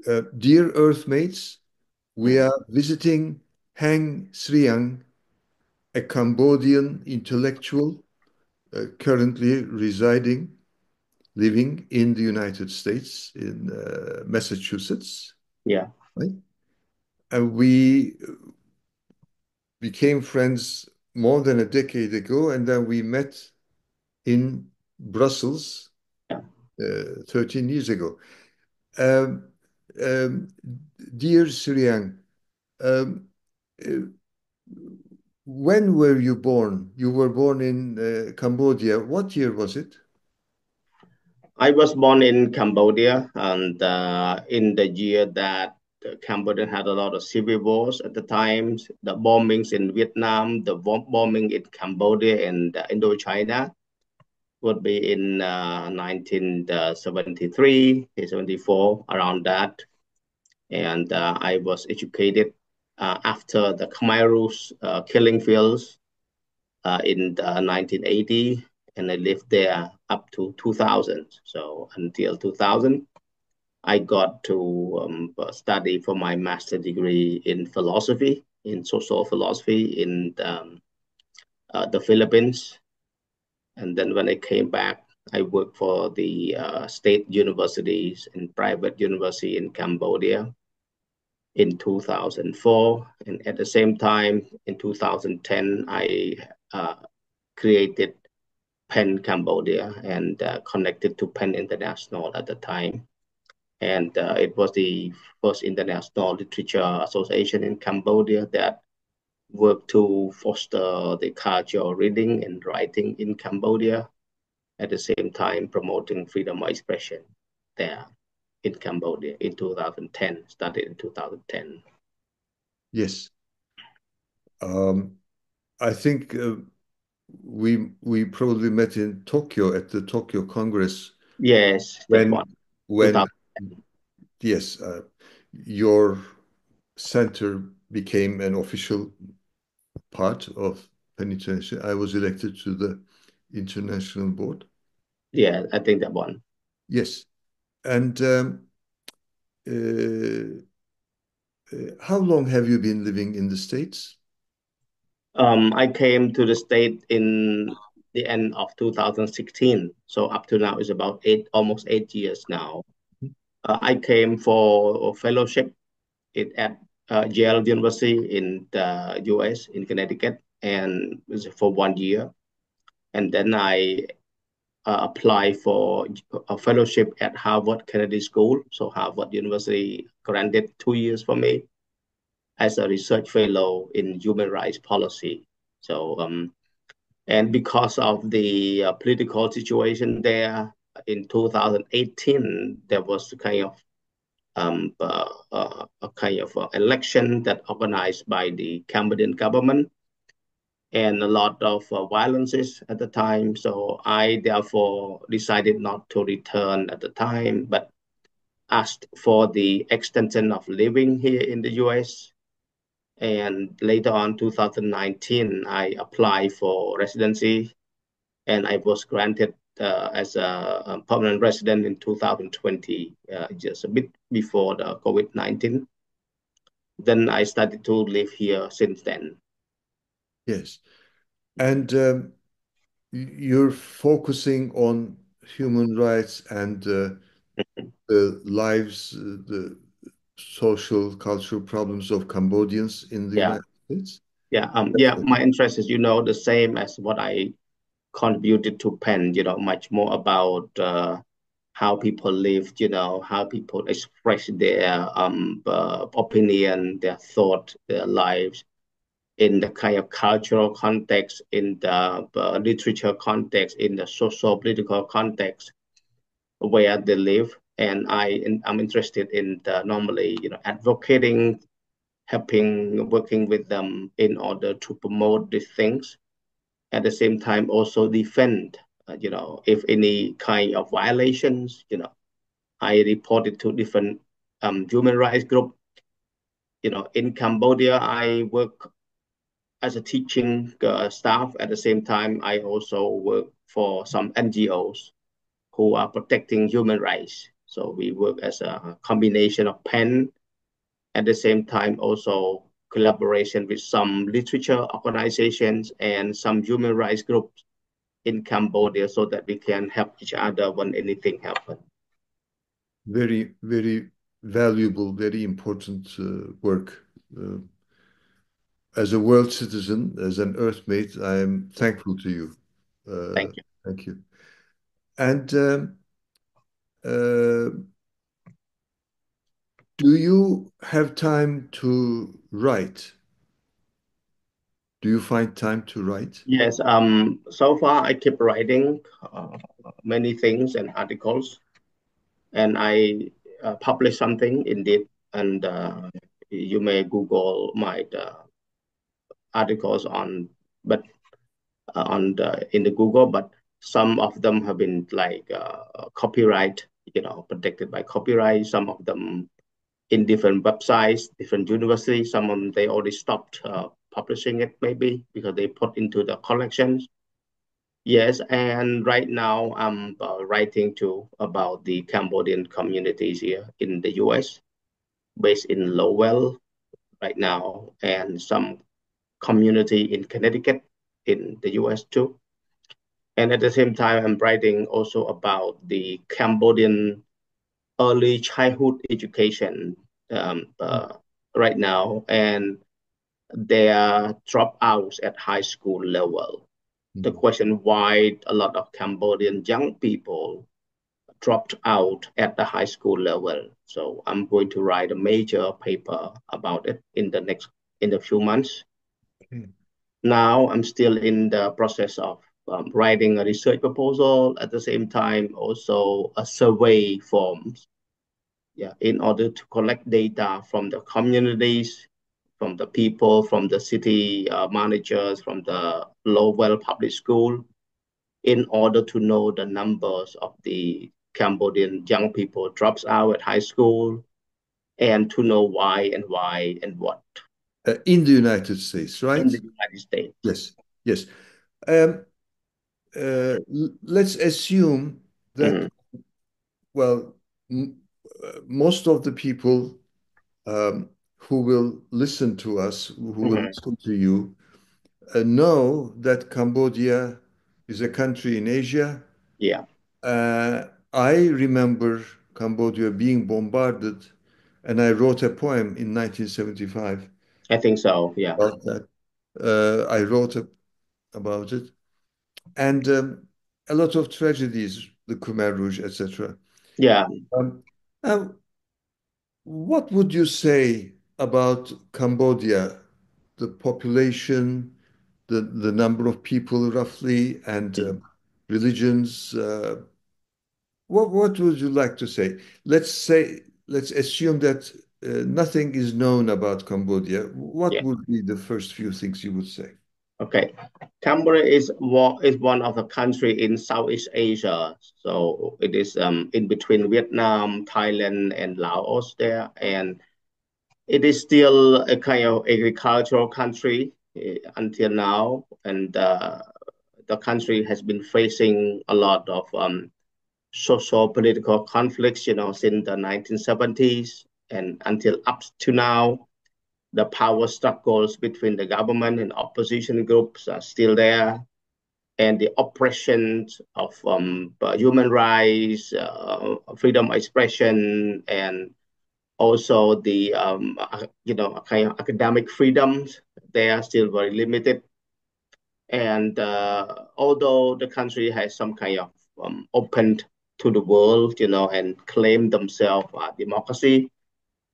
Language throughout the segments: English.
Dear Earthmates, we are visiting Heng Sreang, a Cambodian intellectual currently living in the United States, in Massachusetts, Yeah, right? And we became friends more than a decade ago, and then we met in Brussels yeah. 13 years ago. Um, um, Dear Sreang, um, uh, when were you born? You were born in Cambodia. What year was it? I was born in Cambodia, and in the year that Cambodia had a lot of civil wars at the time, the bombings in Vietnam, the bombing in Cambodia and Indochina would be in 1973, 74, around that. And I was educated after the Khmer Rouge killing fields in the 1980, and I lived there up to 2000. So until 2000, I got to study for my master degree in philosophy, in social philosophy in the Philippines. And then when I came back, I worked for the state universities and private university in Cambodia in 2004. And at the same time, in 2010, I created Penn Cambodia and connected to Penn International at the time. And it was the first international literature association in Cambodia that worked to foster the culture of reading and writing in Cambodia, at the same time promoting freedom of expression there in Cambodia in 2010, started in 2010. Yes. Um, I think we probably met in Tokyo at the Tokyo Congress Yes, that when one, when 2010. yes, your center became an official part of penitentiary. I was elected to the international board. Yeah, I think that one. Yes. And uh, how long have you been living in the States? I came to the state in the end of 2016. So up to now is about almost 8 years now. I came for a fellowship at Yale University in the US, in Connecticut, and it was for 1 year. And then I applied for a fellowship at Harvard Kennedy School. So Harvard University granted 2 years for me as a research fellow in human rights policy. So and because of the political situation there in 2018, there was a kind of election that organized by the Cambodian government and a lot of violences at the time. So I therefore decided not to return at the time, but asked for the extension of living here in the US. And later on, 2019, I applied for residency and I was granted as a permanent resident in 2020, just a bit before the COVID-19. Then I started to live here since then. Yes. And you're focusing on human rights and the lives, the social, cultural problems of Cambodians in the Yeah, United States. yeah. My interest is, the same as what I contributed to Penn. Much more about how people live. How people express their opinion, their thought, their lives in the kind of cultural context, in the literature context, in the social political context where they live. And I'm interested in normally, advocating, helping, working with them in order to promote these things. At the same time, also defend, if any kind of violations, I reported to different human rights group. In Cambodia, I work as a teaching staff. At the same time, I also work for some NGOs who are protecting human rights. So we work as a combination of pen, at the same time also collaboration with some literature organizations and some human rights groups in Cambodia so that we can help each other when anything happens. Very, very valuable, very important work. Uh, as a world citizen, as an Earthmate, I am thankful to you. Thank you. Thank you. And uh, do you have time to write? Do you find time to write? Yes, so far I keep writing many things and articles, and I publish something indeed, and you may Google my articles on, but on the in the Google, but some of them have been like copyright, protected by copyright. Some of them in different websites, different universities. Some of them they already stopped publishing it maybe because they put into the collections. Yes, and right now I'm writing too about the Cambodian communities here in the US, based in Lowell right now, and some community in Connecticut in the US too. And at the same time, I'm writing also about the Cambodian early childhood education right now and their dropouts at high school level. The Mhm. question why a lot of Cambodian young people dropped out at the high school level. So I'm going to write a major paper about it in the few months. Okay. Now I'm still in the process of writing a research proposal at the same time, also a survey forms, yeah, in order to collect data from the communities, from the people, from the city managers, from the Lowell Public School, in order to know the numbers of the Cambodian young people drops out at high school and to know why and what In the United States, in right? the United States. Yes, yes. Um, let's assume that, Mhm. well, most of the people who will listen to us, who will Mhm. listen to you, know that Cambodia is a country in Asia. Yeah, Uh, I remember Cambodia being bombarded, and I wrote a poem in 1975 I think so. Yeah, about that. I wrote about it, and a lot of tragedies, the Khmer Rouge, etc. yeah, Um, now, what would you say about Cambodia, the population, the number of people roughly, and religions? What would you like to say? Let's assume that nothing is known about Cambodia. What yeah. would be the first few things you would say? Okay. Cambodia is one of the country in Southeast Asia. So it is in between Vietnam, Thailand, and Laos there. And it is still a kind of agricultural country until now. And the country has been facing a lot of social political conflicts, since the 1970s and until up to now. The power struggles between the government and opposition groups are still there, and the oppression of human rights, freedom of expression, and also the kind of academic freedoms, they are still very limited. And although the country has some kind of opened to the world, and claim themselves democracy,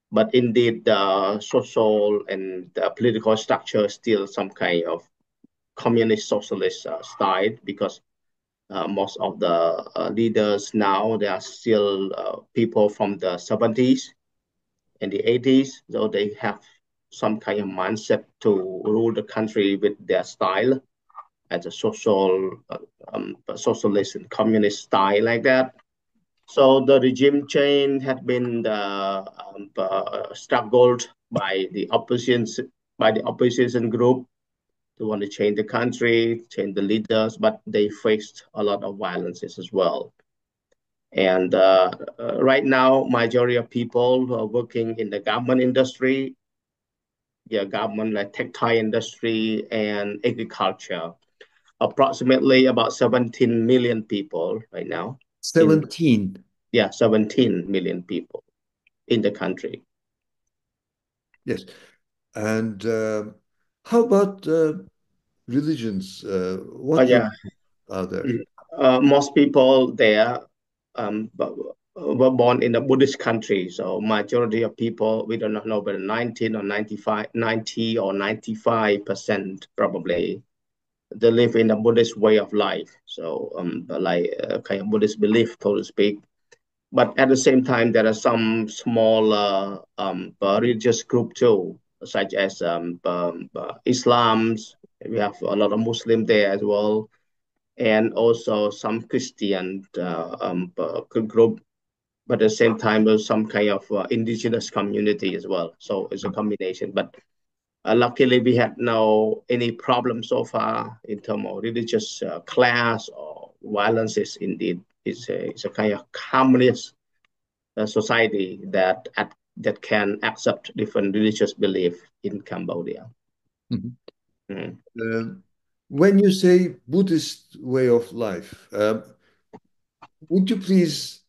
but indeed the social and the political structure is still some kind of communist socialist style because most of the leaders now they are still people from the 70s and the 80s, so they have some kind of mindset to rule the country with their style as a socialist and communist style like that. So the regime change had been struggled by the opposition group to want to change the country, change the leaders, but they faced a lot of violences as well. And right now, majority of people are working in the garment industry, yeah, garment like textile industry and agriculture. Approximately about 17 million people right now in 17. yeah 17 million people in the country. Yes. And how about religions? What Yeah, religions are there? most people there were born in a Buddhist country. So majority of people, we don't know, but 19 or 95, 90 or 95% probably, they live in a Buddhist way of life. So like kind of Buddhist belief, so to speak. But at the same time, there are some small religious group too, such as Islam's. We have a lot of Muslim there as well, and also some Christian group. But at the same time, there's some kind of indigenous community as well. So it's a combination. But luckily, we had no any problem so far in terms of religious class or violence. Is indeed it's a kind of harmonious society that can accept different religious belief in Cambodia. Mhm. Mm. Um, when you say Buddhist way of life, would you please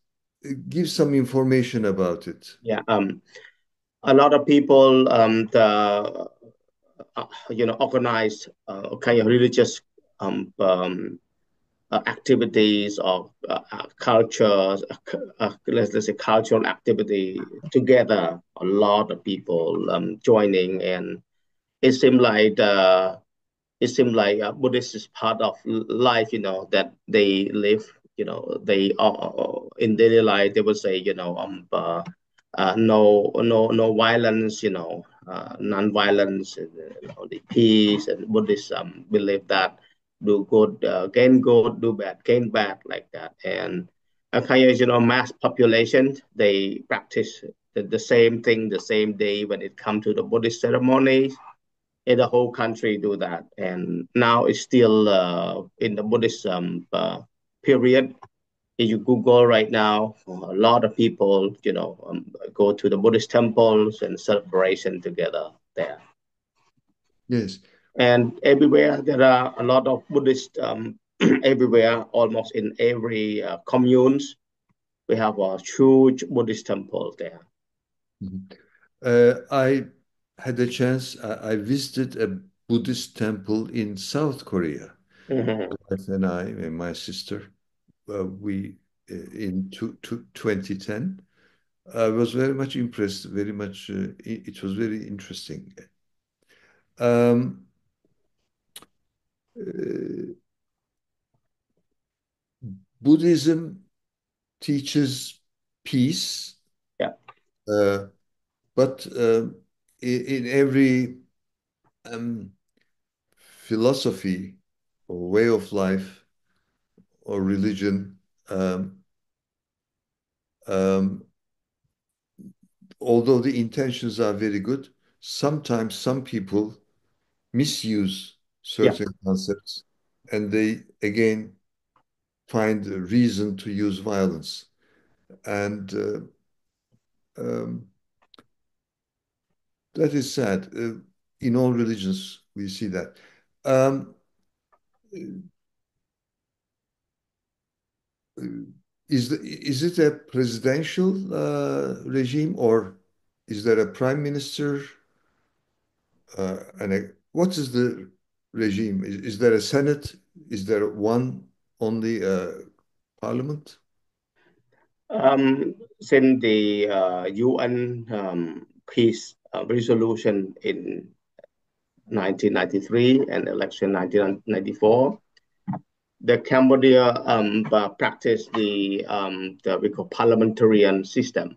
give some information about it? Yeah, a lot of people organize kind of religious activities or cultures, let's say cultural activity together. A lot of people joining, and it seemed like Buddhist is part of life, that they live. They are in daily life. They would say, no violence, non-violence, the peace, and Buddhism believe that do good, gain good, do bad, gain bad, like that. And a kind of, mass population, they practice the same thing the same day when it comes to the Buddhist ceremonies in the whole country do that. And now it's still in the Buddhism period. If you Google right now, a lot of people, go to the Buddhist temples and celebration together there. Yes. And everywhere there are a lot of Buddhist, everywhere, almost in every communes, we have a huge Buddhist temple there. Mhm. I had a chance, I visited a Buddhist temple in South Korea. Mhm. My wife and I and my sister, we in 2010. I was very much impressed, very much, it was very interesting. Um, uh, Buddhism teaches peace, Yeah, uh, but in every um, philosophy or way of life or religion, um, um, although the intentions are very good, sometimes some people misuse yeah. certain concepts and they again find a reason to use violence. And um, that is sad. In all religions, we see that. Um, is it a presidential regime or is there a prime minister? What is the regime? Is there a Senate? Is there one only parliament? Since the UN peace resolution in 1993 and election 1994, the Cambodia practiced the we call parliamentarian system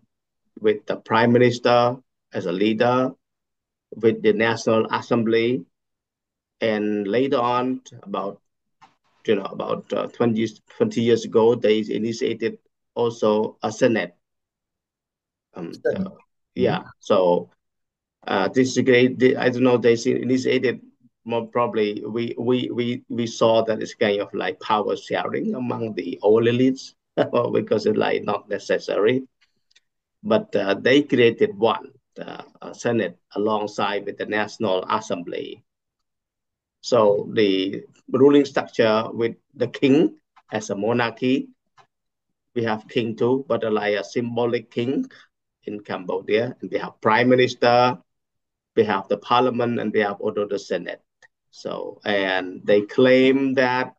with the prime minister as a leader, with the National Assembly, and later on, about 20 years ago, they initiated also a Senate. Senate. Yeah, so this is great. I don't know. They initiated more probably. We saw that it's kind of like power sharing among the old elites. because it's like not necessary. But they created one, the Senate, alongside with the National Assembly. So the ruling structure with the king as a monarchy, we have king too, but like a symbolic king in Cambodia, and we have prime minister, we have the parliament, and we have also the Senate. So, and they claim that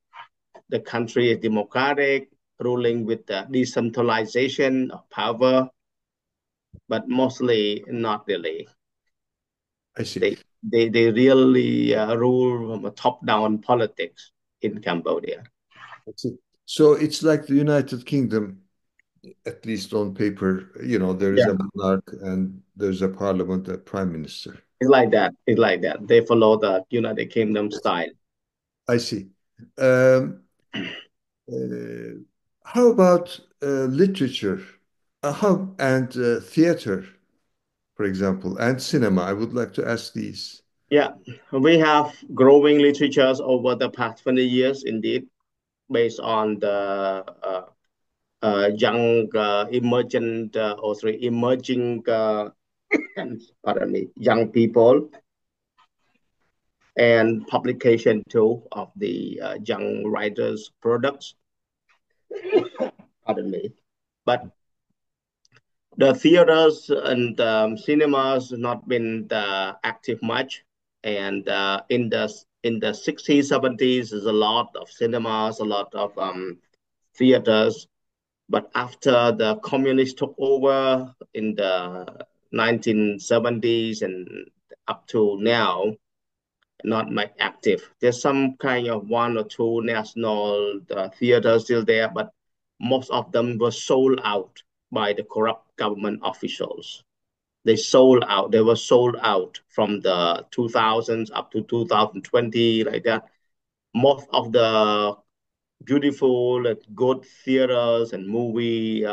the country is democratic, ruling with the decentralization of power, but mostly not really. I see. They really rule from a top-down politics in Cambodia. I see. So it's like the United Kingdom, at least on paper. There is Yeah, a monarch and there's a parliament, a prime minister. it's like that. It's like that. They follow the United Kingdom style. I see. Um, uh, how about literature? How and theater, for example, and cinema? I would like to ask these. Yeah, we have growing literatures over the past 20 years, indeed, based on the young, emergent, or sorry, emerging, pardon me, young people, and publication too of the young writers' products. Pardon me. But the theaters and cinemas not been active much, and in the 60s, 70s, there's a lot of cinemas, a lot of theaters. But after the communists took over in the 1970s and up to now, not much active. There's some kind of one or two national theaters still there, but most of them were sold out by the corrupt government officials. They sold out. They were sold out from the 2000s up to 2020, like that. Most of the beautiful and good theaters and movie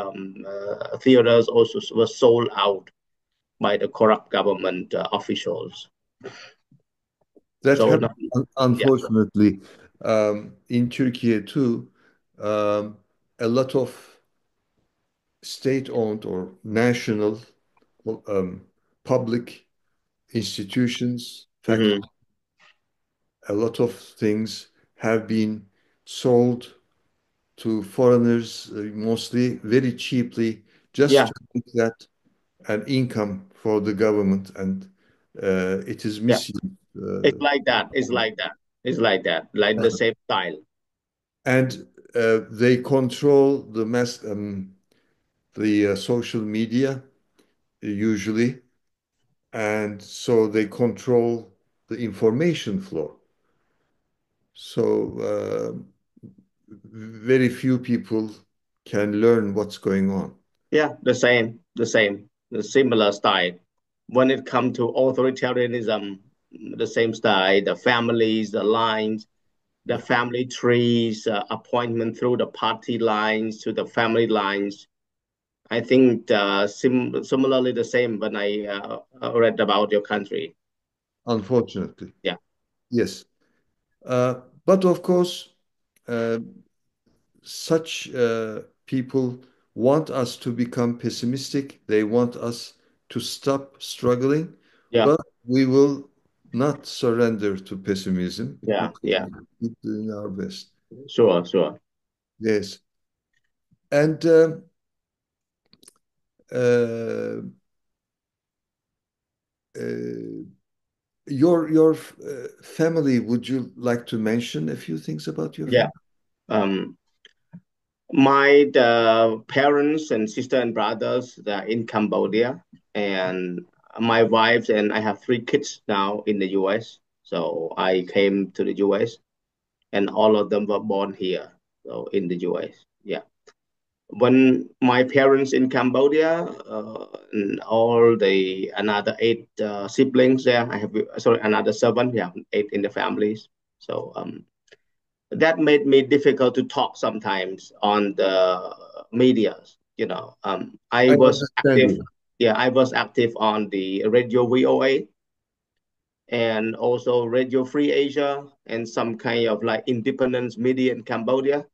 theaters also were sold out by the corrupt government officials. That So, happened, yeah, unfortunately, in Turkey too. A lot of state-owned or national um, public institutions, fact, hmm, a lot of things have been sold to foreigners, mostly very cheaply, just yeah, to make that an income for the government, and it is yeah. misused. It's like that. It's like that. It's like that. Like the same style. And they control the social media usually, and so they control the information flow. So very few people can learn what's going on. Yeah, the similar style. When it comes to authoritarianism, the same style, the families, the lines, the Yeah, family trees, appointment through the party lines to the family lines. I think similarly the same when I read about your country. unfortunately, Yeah, yes. But of course, uh, such people want us to become pessimistic. They want us to stop struggling, yeah, but we will not surrender to pessimism. We yeah, yeah. keep doing our best. Sure, sure. Yes. And uh, uh, your family, would you like to mention a few things about your Yeah. family? Um, my parents and sister and brothers are in Cambodia, and my wife and I have three kids now in the US. So I came to the US, and all of them were born here, so in the US. Yeah. When my parents in Cambodia, and all the another eight siblings there, I have sorry another seven, yeah, eight in the families. So that made me difficult to talk sometimes on the medias. I I was understand active. you. Yeah, I was active on the radio VOA and also Radio Free Asia and some kind of like independent media in Cambodia.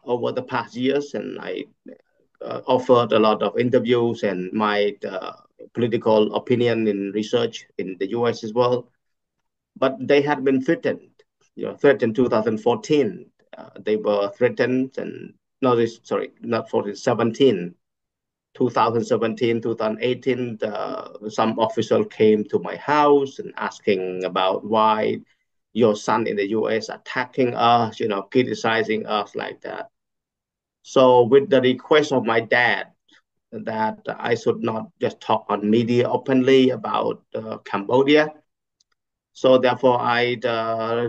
over the past years, and I offered a lot of interviews and my political opinion in research in the US as well. But they had been threatened, threatened 2014. They were threatened, and no, this, sorry, not 14, 17. 2017, 2018, some official came to my house and asking about why your son in the US attacking us, criticizing us like that. So with the request of my dad that I should not just talk on media openly about Cambodia, so therefore I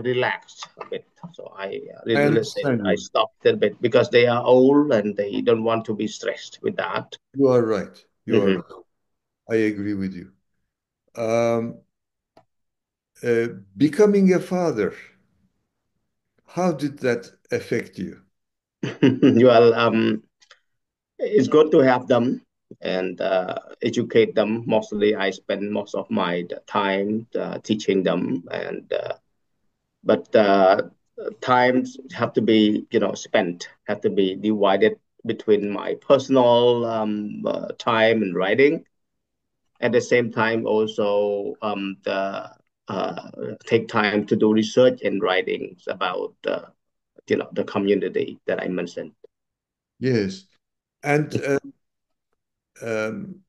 relaxed a bit. So I I said understand I you. stopped a bit because they are old and they don't want to be stressed with that. You are right. You are Mhm. right. I agree with you. Um, uh, Becoming a father, how did that affect you? Well, it's good to have them and educate them. Mostly, I spend most of my time teaching them, and but times have to be, spent, have to be divided between my personal time and writing. At the same time, also the uh, take time to do research and writings about the community that I mentioned. Yes. And um,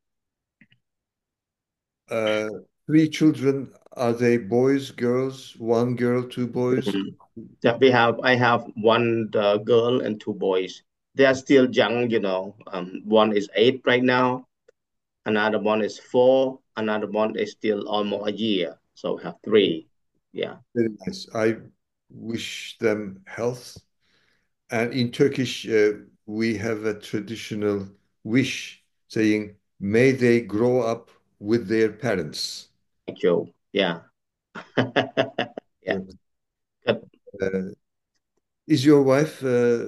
uh, three children, are they boys, girls, one girl, two boys? Mhm. Yeah, I have one girl and two boys. They are still young, one is 8 right now, another one is 4, another one is still almost a year. So we have three. Yeah. Very nice. I wish them health. And in Turkish, we have a traditional wish saying, may they grow up with their parents. Thank you. Yeah. Yeah. Good. Good. Uh, is your wife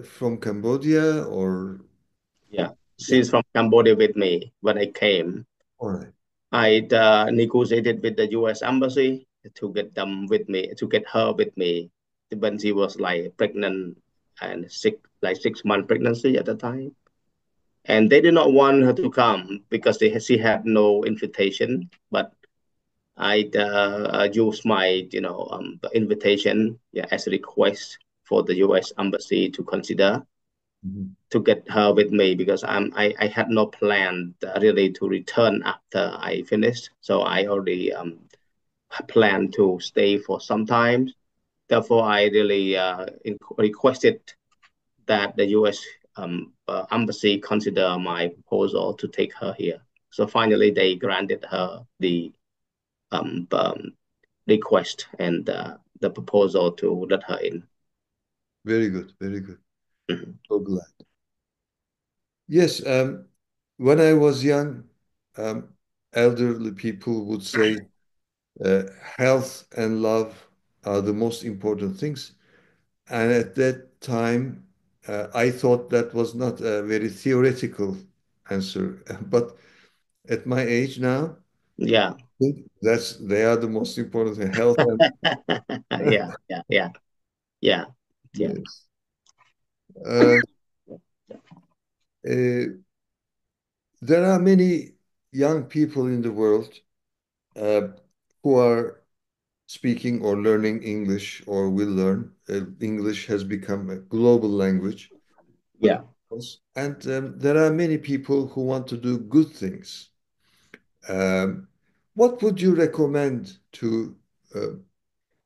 from Cambodia or? Yeah. Yeah. She's from Cambodia with me when I came. All right. I negotiated with the U.S. Embassy to get them with me, to get her with me when she was like pregnant and sick, like 6 month pregnancy at the time. And they did not want her to come because she had no invitation. But I used my invitation, yeah, as a request for the U.S. Embassy to consider Mhm. to get her with me because I had no plan really to return after I finished. So I already planned to stay for some time. Therefore, I really requested that the U.S. Embassy consider my proposal to take her here. So finally, they granted her the request and the proposal to let her in. Very good. Very good. Mhm. So glad. Yes. When I was young, elderly people would say uh, health and love are the most important things. And at that time, I thought that was not a very theoretical answer. But at my age now, Yeah. I think they are the most important thing, health and Yeah, yeah, yeah, yeah, yeah, yes. Uh, uh, there are many young people in the world uh, who are speaking or learning English or will learn. English has become a global language. yeah. And there are many people who want to do good things. Um, what would you recommend to uh,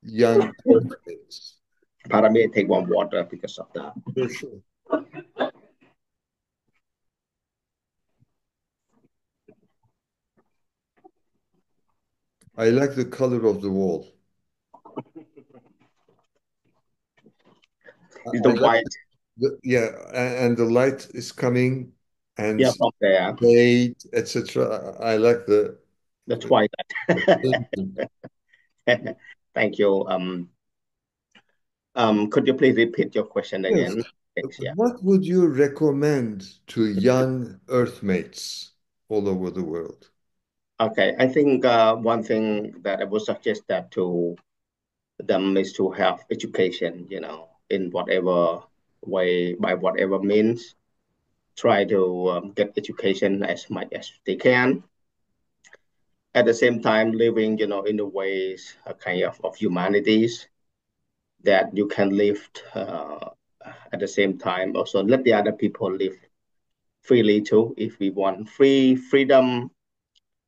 young Earthmates? Pardon me, I take one water because of that. Sure, sure. I like the color of the wall. It's I the like white. yeah, and the light is coming and Yeah, from there. shade, etc. I like The twilight. the painting. Thank you. Could you please repeat your question Yes. again? Thanks, yeah. What would you recommend to young Earthmates all over the world? Okay, I think one thing that I would suggest that to them is to have education, in whatever. way by whatever means, try to get education as much as they can. At the same time, living, in the ways kind of humanities that you can live at the same time. Also, let the other people live freely too. If we want freedom,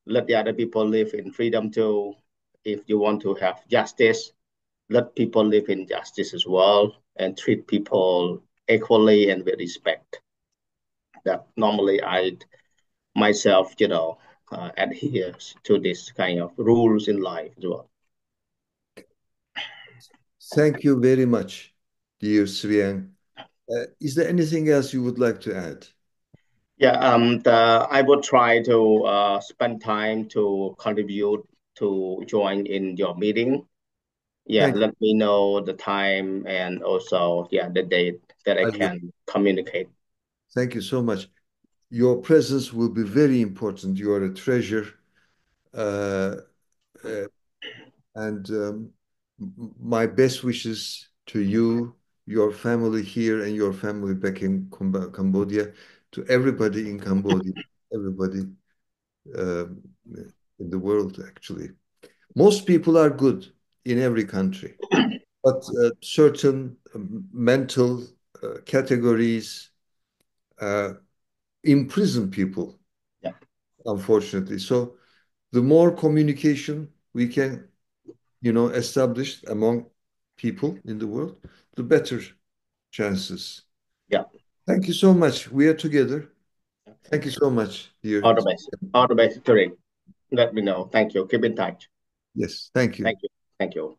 let the other people live in freedom too. If you want to have justice, let people live in justice as well and treat people equally and with respect. That normally I myself, adhere to this kind of rules in life as well. Thank you very much, dear Sriang. Is there anything else you would like to add? Yeah, I would try to spend time to contribute to join in your meeting. Yeah, Thank you. let me know the time and also, yeah, the date that I I will. can communicate. Thank you so much. Your presence will be very important. You are a treasure. Uh, uh, and my best wishes to you, your family here, and your family back in Cambodia, to everybody in Cambodia, everybody um, in the world, actually. Most people are good in every country, but certain mental categories uh, imprison people, Yeah, unfortunately. So the more communication we can, establish among people in the world, the better chances. yeah. Thank you so much. We are together. Okay. Thank you so much, dear. All the best. All the best, Tarık. Let me know. Thank you. Keep in touch. Yes, thank you. Thank you. Thank you.